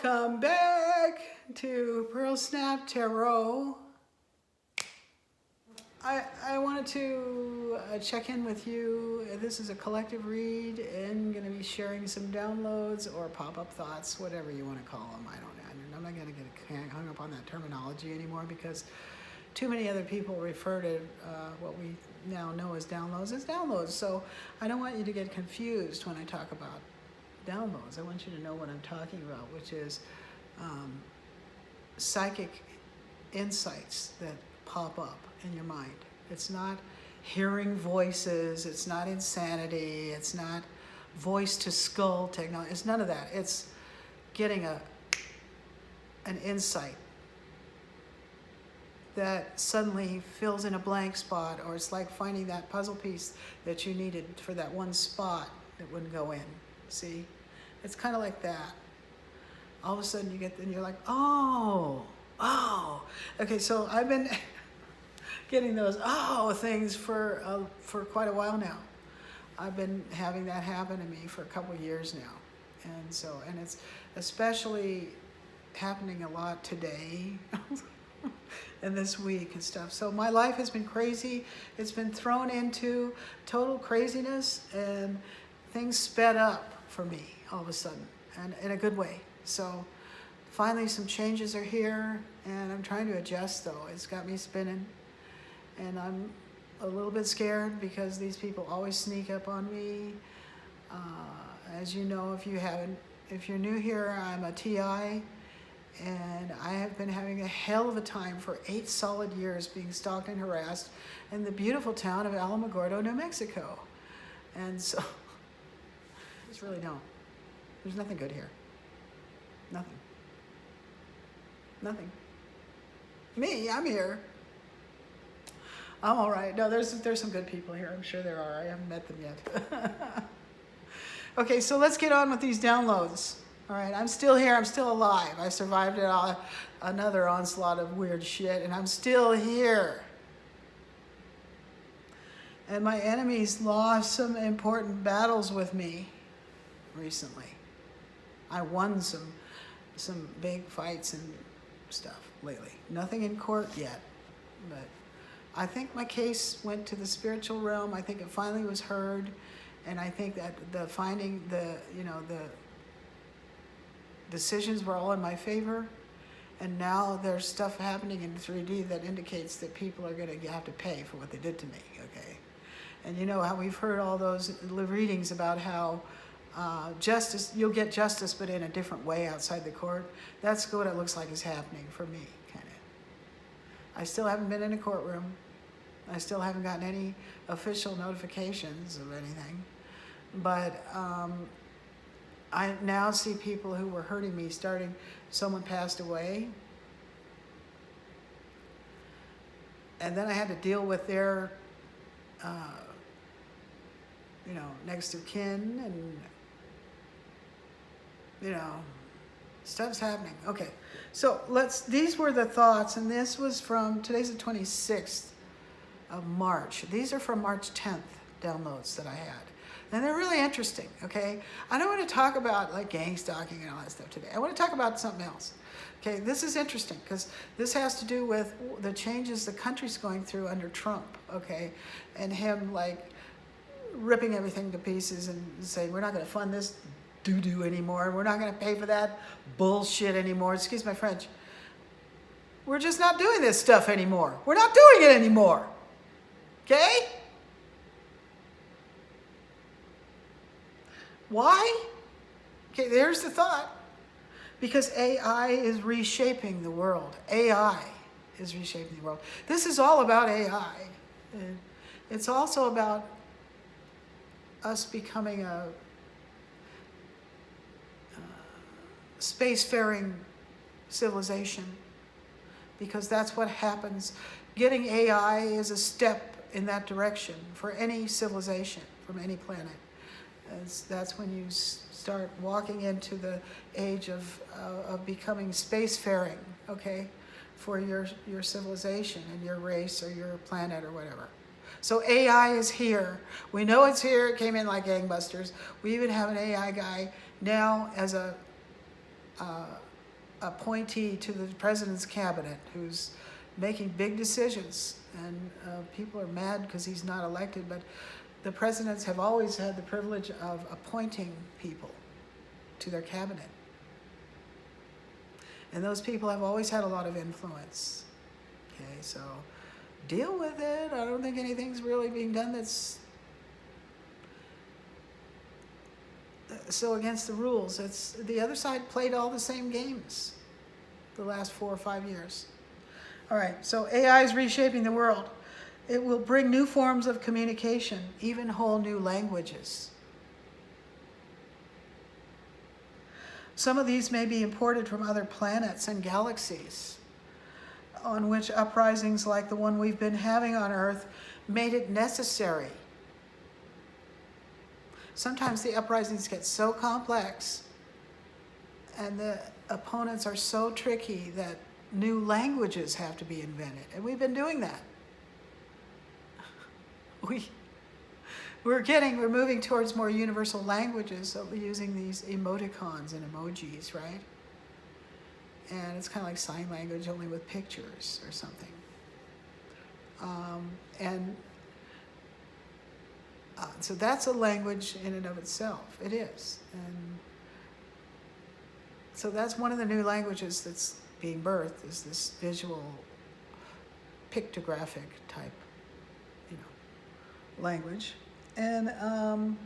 Welcome back to Pearle Snapp Tarot. I wanted to check in with you. This is a collective read and going to be sharing some downloads or pop-up thoughts, whatever you want to call them. I don't know. I'm not going to get hung up on that terminology anymore because too many other people refer to what we now know as downloads as downloads. So I don't want you to get confused when I talk about downloads. I want you to know what I'm talking about, which is psychic insights that pop up in your mind. It's not hearing voices, it's not insanity, it's not voice to skull technology, it's none of that. It's getting an insight that suddenly fills in a blank spot, or it's like finding that puzzle piece that you needed for that one spot that wouldn't go in. See? It's kind of like that. All of a sudden you get, and you're like, oh. Okay, so I've been getting those things for quite a while now. I've been having that happen to me for a couple of years now. And it's especially happening a lot today and this week and stuff. So my life has been crazy. It's been thrown into total craziness, and things sped up for me all of a sudden, and in a good way. So finally some changes are here, and I'm trying to adjust though. It's got me spinning, and I'm a little bit scared because these people always sneak up on me. As you know, if you're new here, I'm a TI, and I have been having a hell of a time for 8 solid years being stalked and harassed in the beautiful town of Alamogordo, New Mexico. And so I just really don't. There's nothing good here. Nothing. Me, I'm here. I'm all right. No, there's some good people here. I'm sure there are. I haven't met them yet. Okay, so let's get on with these downloads. All right, I'm still here. I'm still alive. I survived another onslaught of weird shit, and I'm still here. And my enemies lost some important battles with me recently. I won some big fights and stuff lately. Nothing in court yet, but I think my case went to the spiritual realm. I think it finally was heard, and I think that the decisions were all in my favor, and now there's stuff happening in 3D that indicates that people are going to have to pay for what they did to me, okay? And you know how we've heard all those readings about how justice, you'll get justice, but in a different way outside the court. That's what it looks like is happening for me, kind of. I still haven't been in a courtroom. I still haven't gotten any official notifications of anything. But I now see people who were hurting me starting, someone passed away. And then I had to deal with their, next of kin, and stuff's happening. Okay, so these were the thoughts, and this was from, today's the 26th of March. These are from March 10th downloads that I had. And they're really interesting, okay? I don't want to talk about like gang stalking and all that stuff today. I want to talk about something else. Okay, this is interesting because this has to do with the changes the country's going through under Trump, okay? And him like ripping everything to pieces and saying, we're not going to fund this doo-doo anymore. We're not going to pay for that bullshit anymore. Excuse my French. We're just not doing this stuff anymore. We're not doing it anymore. Okay? Why? Okay, there's the thought. Because AI is reshaping the world. AI is reshaping the world. This is all about AI. It's also about us becoming a spacefaring civilization, because that's what happens. Getting AI is a step in that direction for any civilization from any planet. That's when you start walking into the age of becoming spacefaring, okay, for your civilization and your race or your planet or whatever. So AI is here. We know it's here. It came in like gangbusters. We even have an AI guy now as a appointee to the president's cabinet who's making big decisions, and people are mad because he's not elected, but the presidents have always had the privilege of appointing people to their cabinet. And those people have always had a lot of influence. Okay, so deal with it. I don't think anything's really being done that's so against the rules. It's the other side played all the same games the last 4 or 5 years. All right, so AI is reshaping the world. It will bring new forms of communication, even whole new languages. Some of these may be imported from other planets and galaxies, on which uprisings like the one we've been having on Earth made it necessary. Sometimes the uprisings get so complex and the opponents are so tricky that new languages have to be invented. And we've been doing that. We're moving towards more universal languages, so we're using these emoticons and emojis, right? And it's kind of like sign language, only with pictures or something. So that's a language in and of itself. It is. And so that's one of the new languages that's being birthed, is this visual, pictographic type, language. And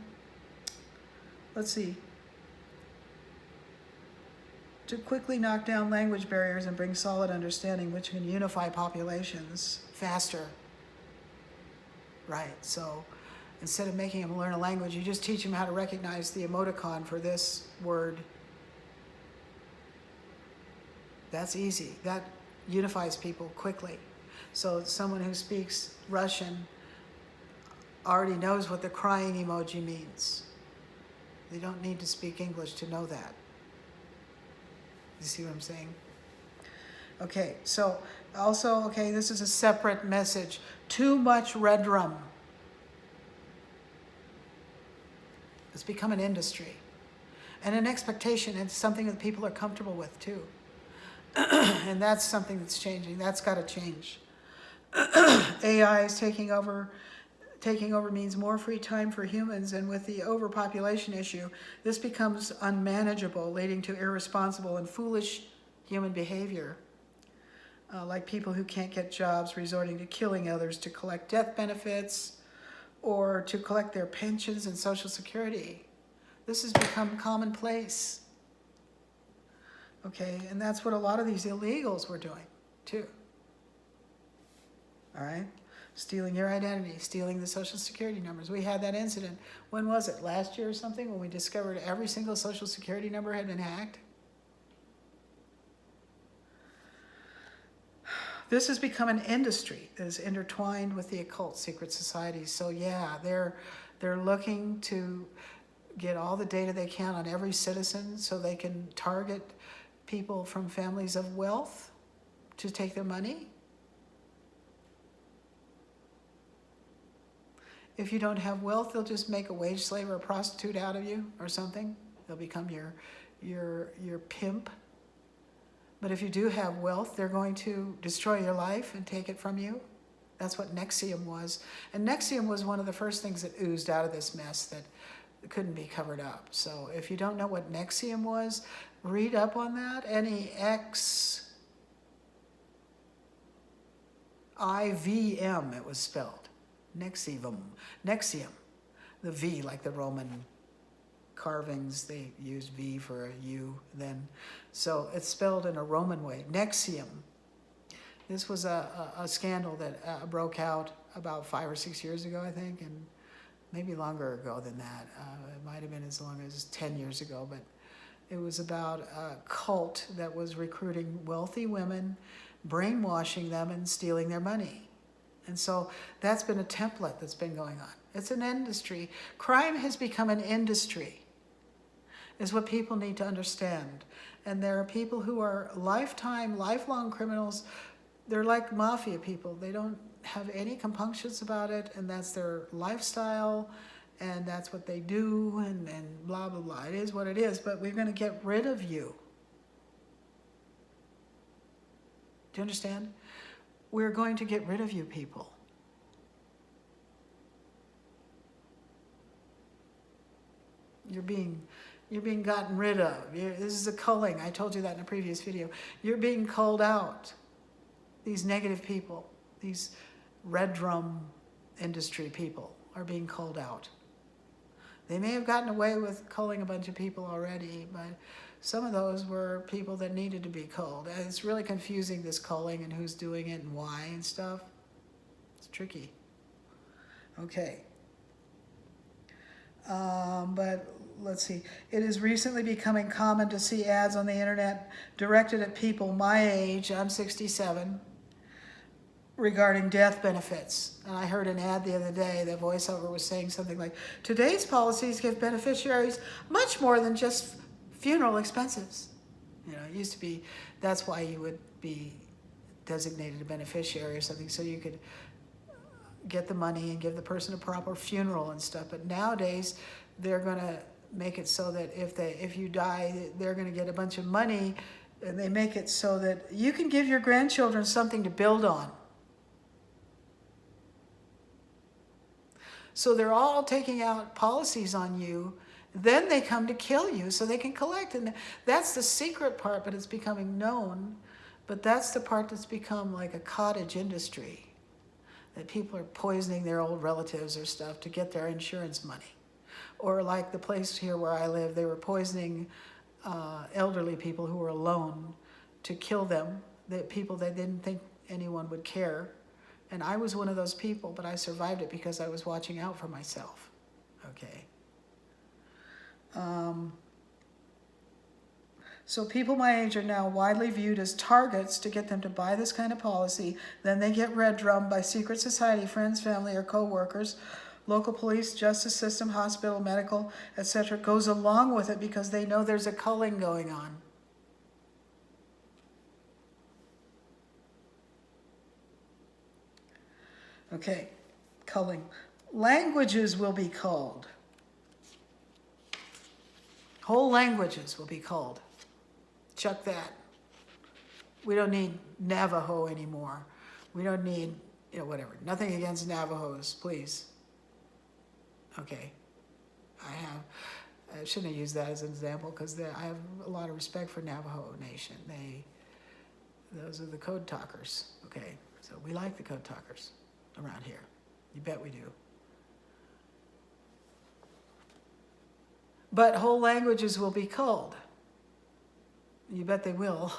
let's see. To quickly knock down language barriers and bring solid understanding, which can unify populations faster. Right, so instead of making them learn a language, you just teach them how to recognize the emoticon for this word. That's easy. That unifies people quickly. So someone who speaks Russian already knows what the crying emoji means. They don't need to speak English to know that. You see what I'm saying? Okay, so also, this is a separate message. Too much red rum. It's become an industry. And an expectation, and something that people are comfortable with too. And that's something that's changing. That's got to change. AI is taking over. Taking over means more free time for humans, and with the overpopulation issue, this becomes unmanageable, leading to irresponsible and foolish human behavior. Like people who can't get jobs resorting to killing others to collect death benefits or to collect their pensions and Social Security. This has become commonplace. Okay, and that's what a lot of these illegals were doing, too. All right? Stealing your identity, stealing the Social Security numbers. We had that incident. When was it? Last year or something, when we discovered every single Social Security number had been hacked? This has become an industry that is intertwined with the occult secret societies. So yeah, they're looking to get all the data they can on every citizen so they can target people from families of wealth to take their money. If you don't have wealth, they'll just make a wage slave or a prostitute out of you or something. They'll become your pimp. But if you do have wealth, they're going to destroy your life and take it from you. That's what Nexium was. And Nexium was one of the first things that oozed out of this mess that couldn't be covered up. So if you don't know what Nexium was, read up on that. N-E-X-I-V-M, it was spelled. Nexium. The V, like the Roman carvings, they used V for a U then. So it's spelled in a Roman way. Nexium. This was a scandal that broke out about 5 or 6 years ago, I think, and maybe longer ago than that. It might have been as long as 10 years ago, but it was about a cult that was recruiting wealthy women, brainwashing them, and stealing their money. And so that's been a template that's been going on. It's an industry. Crime has become an industry, is what people need to understand. And there are people who are lifelong criminals. They're like mafia people. They don't have any compunctions about it, and that's their lifestyle, and that's what they do, and blah, blah, blah. It is what it is, but we're going to get rid of you. Do you understand? We're going to get rid of you people. You're being gotten rid of. This is a culling. I told you that in a previous video. You're being culled out. These negative people, these red drum industry people are being culled out. They may have gotten away with culling a bunch of people already, but some of those were people that needed to be culled. And it's really confusing, this culling and who's doing it and why and stuff. It's tricky. Okay. But let's see. It is recently becoming common to see ads on the internet directed at people my age, I'm 67, regarding death benefits. And I heard an ad the other day, the voiceover was saying something like, today's policies give beneficiaries much more than just funeral expenses. You know, it used to be, that's why you would be designated a beneficiary or something, so you could get the money and give the person a proper funeral and stuff. But nowadays, they're going to make it so that if you die, they're going to get a bunch of money, and they make it so that you can give your grandchildren something to build on. So they're all taking out policies on you. Then they come to kill you so they can collect. And that's the secret part, but it's becoming known. But that's the part that's become like a cottage industry, that people are poisoning their old relatives or stuff to get their insurance money. Or like the place here where I live, they were poisoning elderly people who were alone to kill them, the people they didn't think anyone would care. And I was one of those people, but I survived it because I was watching out for myself. Okay. So people my age are now widely viewed as targets to get them to buy this kind of policy. Then they get red drummed by secret society, friends, family, or co-workers. Local police, justice system, hospital, medical, etc. goes along with it because they know there's a culling going on. Okay, culling. Languages will be culled. Whole languages will be culled. Chuck that. We don't need Navajo anymore. We don't need, whatever. Nothing against Navajos, please. Okay. I shouldn't have used that as an example because I have a lot of respect for Navajo Nation. Those are the code talkers. Okay, so we like the code talkers around here. You bet we do. But whole languages will be culled. You bet they will.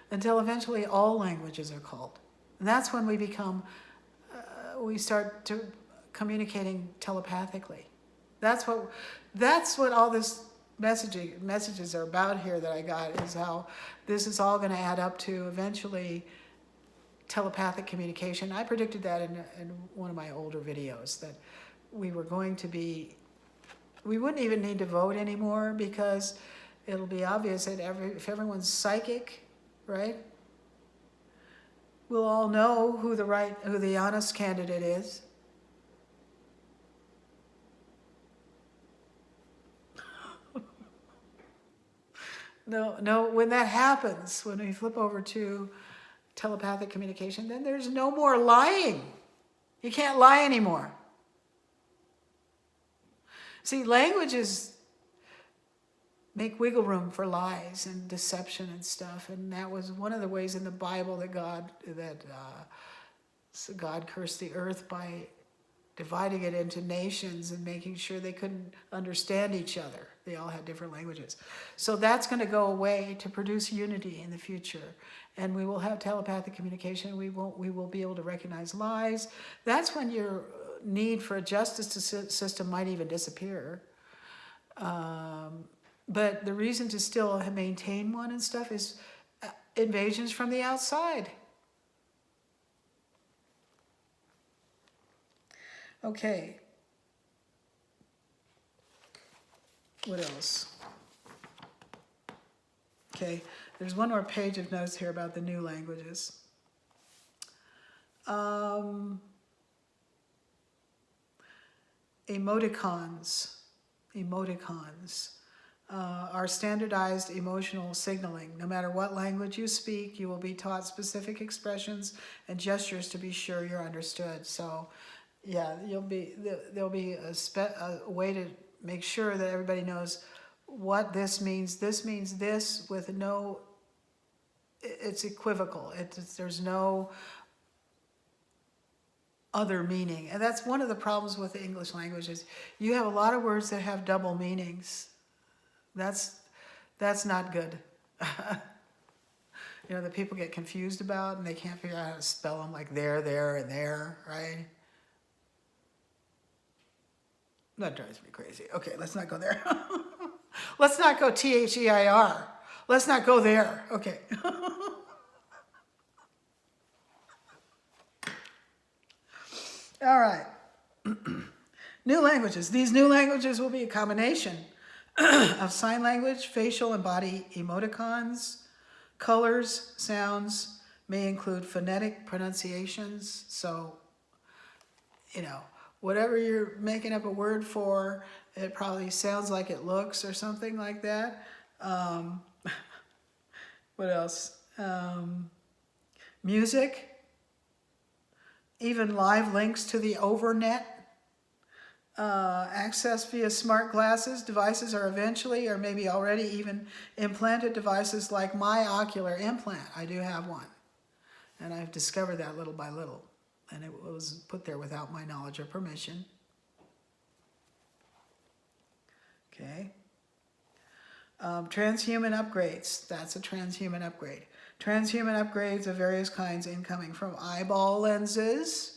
Until eventually all languages are culled. And that's when we start communicating telepathically. That's what all this messages are about here that I got, is how this is all going to add up to eventually telepathic communication. I predicted that in one of my older videos, that we wouldn't even need to vote anymore, because it'll be obvious that if everyone's psychic, right, we'll all know who the honest candidate is. No, when that happens, when we flip over to telepathic communication, then there's no more lying. You can't lie anymore. See, languages make wiggle room for lies and deception and stuff, and that was one of the ways in the Bible that God cursed the earth by dividing it into nations and making sure they couldn't understand each other. They all had different languages. So that's going to go away to produce unity in the future. And we will have telepathic communication. We will be able to recognize lies. That's when your need for a justice system might even disappear. But the reason to still maintain one and stuff is invasions from the outside. Okay. What else? Okay, there's one more page of notes here about the new languages. Emoticons. are standardized emotional signaling. No matter what language you speak, you will be taught specific expressions and gestures to be sure you're understood. So, yeah, there'll be a way to make sure that everybody knows what this means. This means this with no, it's equivocal. There's no other meaning. And that's one of the problems with the English language is you have a lot of words that have double meanings. That's not good. You know, that people get confused about and they can't figure out how to spell them, like there, and there, right? That drives me crazy. Okay, let's not go there. Let's not go THEIR. Let's not go there. Okay. All right. New languages. These new languages will be a combination of sign language, facial and body emoticons, colors, sounds, may include phonetic pronunciations. So, you know, whatever you're making up a word for, it probably sounds like it looks or something like that. What else? Music, even live links to the overnet. Access via smart glasses. Devices are eventually, or maybe already even, implanted devices like my ocular implant. I do have one. And I've discovered that little by little. And it was put there without my knowledge or permission. Okay. Transhuman upgrades. That's a transhuman upgrade. Transhuman upgrades of various kinds incoming from eyeball lenses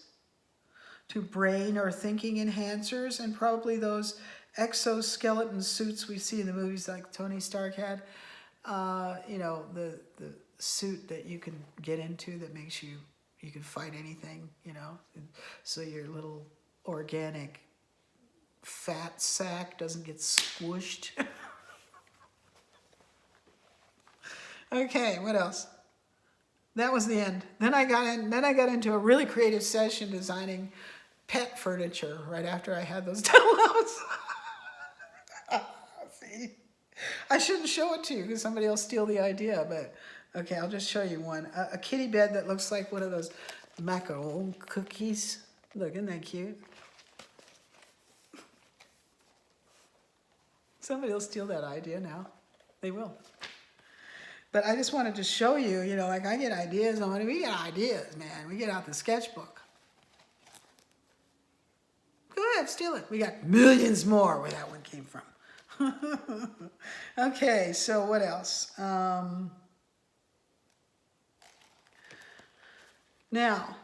to brain or thinking enhancers, and probably those exoskeleton suits we see in the movies like Tony Stark had. You know, the suit that you can get into that makes you can fight anything, you know. So your little organic fat sack doesn't get squished. Okay, what else? That was the end. Then I got into a really creative session designing pet furniture right after I had those downloads. See, I shouldn't show it to you because somebody will steal the idea, but okay, I'll just show you one. A kitty bed that looks like one of those macaron cookies. Look, isn't that cute? Somebody will steal that idea now. They will. But I just wanted to show you, you know, like I get ideas we get ideas, man. We get out the sketchbook. Go ahead, steal it. We got millions more where that one came from. Okay, so what else? Now,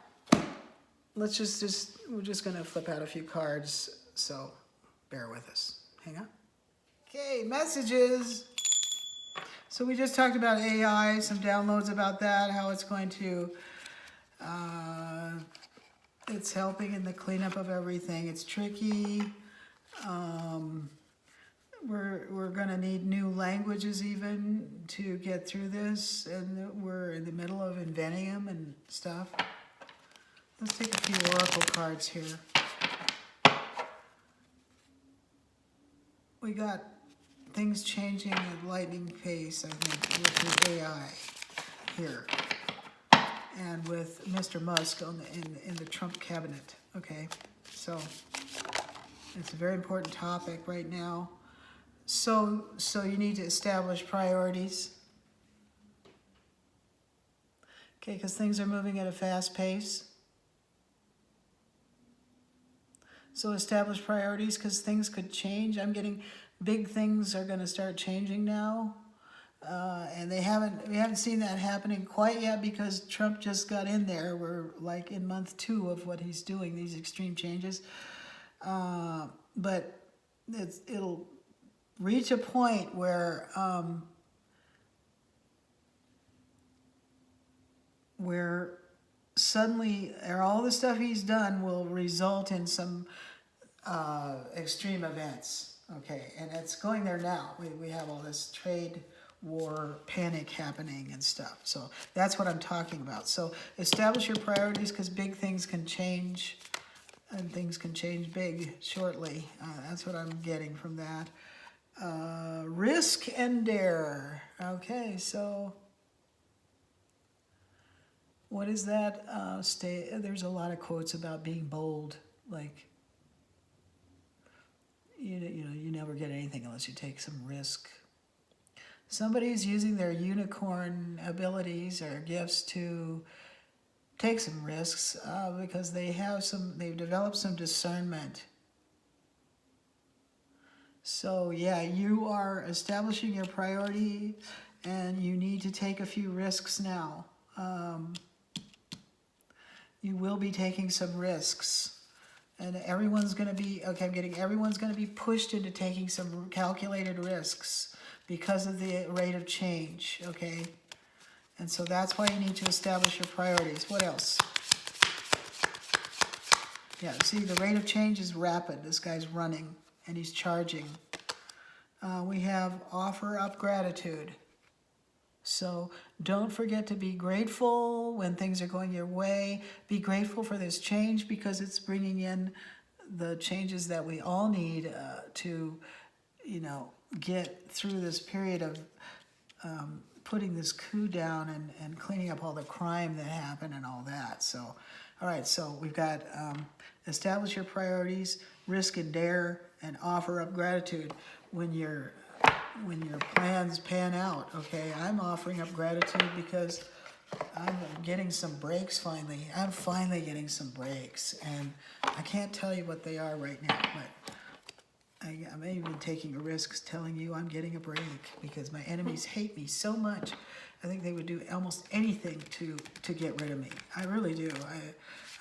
we're just going to flip out a few cards, so bear with us. Hang on. Okay, messages. So we just talked about AI, some downloads about that, how it's going to, it's helping in the cleanup of everything. It's tricky. We're going to need new languages even to get through this, and we're in the middle of inventing them and stuff. Let's take a few oracle cards here. We got things changing at lightning pace, I think, with the AI here, and with Mr. Musk in the Trump cabinet. Okay, so it's a very important topic right now. So you need to establish priorities. Okay, because things are moving at a fast pace. So establish priorities because things could change. I'm getting big things are going to start changing now. And we haven't seen that happening quite yet because Trump just got in there. We're like in month 2 of what he's doing, these extreme changes. But it'll reach a point where suddenly all the stuff he's done will result in some extreme events. Okay, and it's going there now. We have all this trade war panic happening and stuff. So that's what I'm talking about. So establish your priorities because big things can change, and things can change big shortly. That's what I'm getting from that. Risk and dare. Okay, so what is that? There's a lot of quotes about being bold, like you never get anything unless you take some risk. Somebody's using their unicorn abilities or gifts to take some risks because they've developed some discernment. So yeah, you are establishing your priority and you need to take a few risks now. You will be taking some risks. And everyone's going to be, everyone's going to be pushed into taking some calculated risks because of the rate of change, okay? And so that's why you need to establish your priorities. What else? Yeah, see, the rate of change is rapid. This guy's running and he's charging. We have offer up gratitude. So don't forget to be grateful when things are going your way. Be grateful for this change because it's bringing in the changes that we all need to, get through this period of putting this coup down and cleaning up all the crime that happened and all that. So, all right, so we've got establish your priorities, risk and dare, and offer up gratitude when your plans pan out, okay? I'm offering up gratitude because I'm getting some breaks finally. I'm finally getting some breaks, and I can't tell you what they are right now, but I'm even taking a risk telling you I'm getting a break because my enemies hate me so much. I think they would do almost anything to get rid of me. I really do.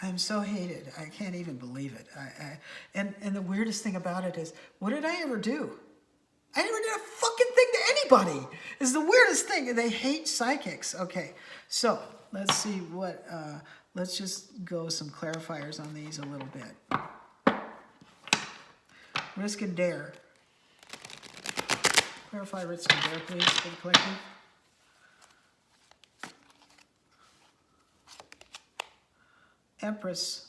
I'm so hated. I can't even believe it. And the weirdest thing about it is, what did I ever do? I never did a fucking thing to anybody. It's the weirdest thing. They hate psychics. Okay, so let's see what, let's just go some clarifiers on these a little bit. Risk and dare. Clarify risk and dare, please, for the collective. Empress.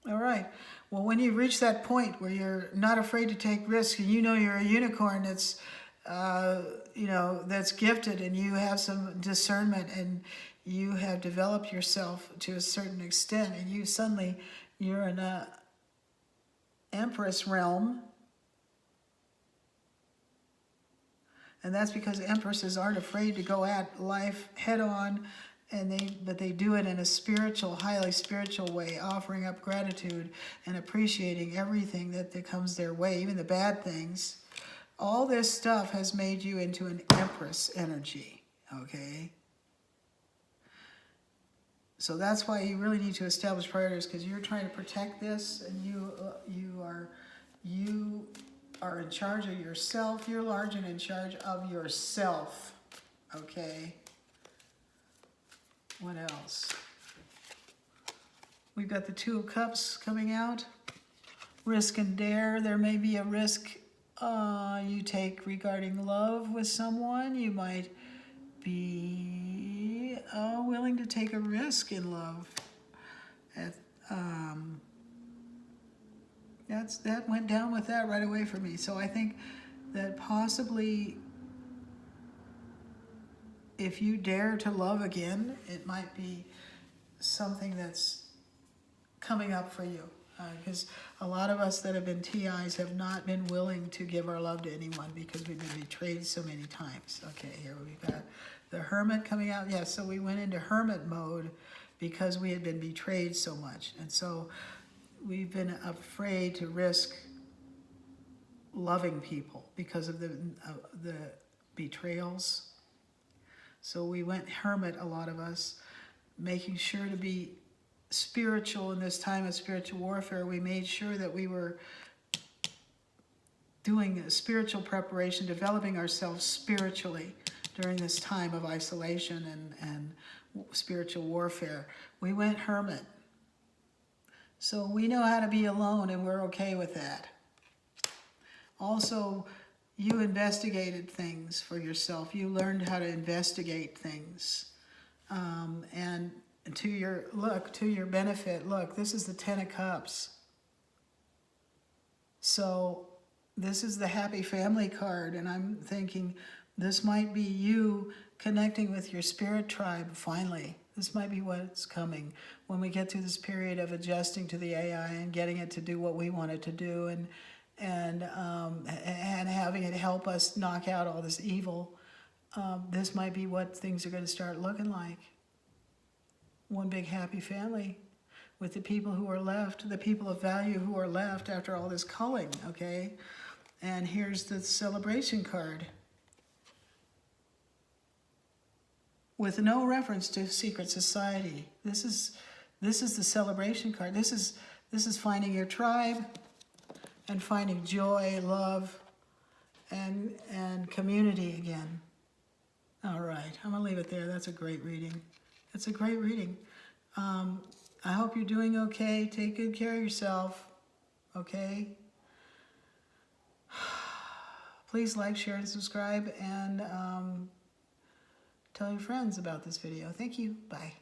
All right. Well, when you reach that point where you're not afraid to take risks and you're a unicorn that's, that's gifted and you have some discernment and you have developed yourself to a certain extent and you're in a Empress realm. And that's because empresses aren't afraid to go at life head on, but they do it in a highly spiritual way, offering up gratitude and appreciating everything that comes their way, even the bad things. All this stuff has made you into an Empress energy, okay? So that's why you really need to establish priorities, because you're trying to protect this, and you are in charge of yourself. You're large and in charge of yourself, okay? What else? We've got the Two of Cups coming out. Risk and dare. There may be a risk you take regarding love with someone. You might be willing to take a risk in love. That went down with that right away for me. So I think that possibly if you dare to love again, it might be something that's coming up for you. Because a lot of us that have been TIs have not been willing to give our love to anyone because we've been betrayed so many times. Okay, here we've got the Hermit coming out. Yeah, so we went into Hermit mode because we had been betrayed so much. And so we've been afraid to risk loving people because of the betrayals. So we went Hermit, a lot of us, making sure to be spiritual in this time of spiritual warfare. We made sure that we were doing a spiritual preparation, developing ourselves spiritually during this time of isolation and spiritual warfare. We went Hermit. So we know how to be alone, and we're okay with that. Also, you investigated things for yourself. You learned how to investigate things. And to your benefit, look, this is the Ten of Cups. So this is the happy family card, and I'm thinking this might be you connecting with your spirit tribe finally. This might be what's coming when we get through this period of adjusting to the AI and getting it to do what we want it to do, and having it help us knock out all this evil. This might be what things are going to start looking like. One big happy family with the people who are left, the people of value who are left after all this culling, okay? And here's the celebration card with no reference to secret society. This is the celebration card. This is finding your tribe and finding joy, love, and community again. All right, I'm gonna leave it there. That's a great reading. That's a great reading. I hope you're doing okay. Take good care of yourself, okay? Please like, share, and subscribe, and tell your friends about this video. Thank you. Bye.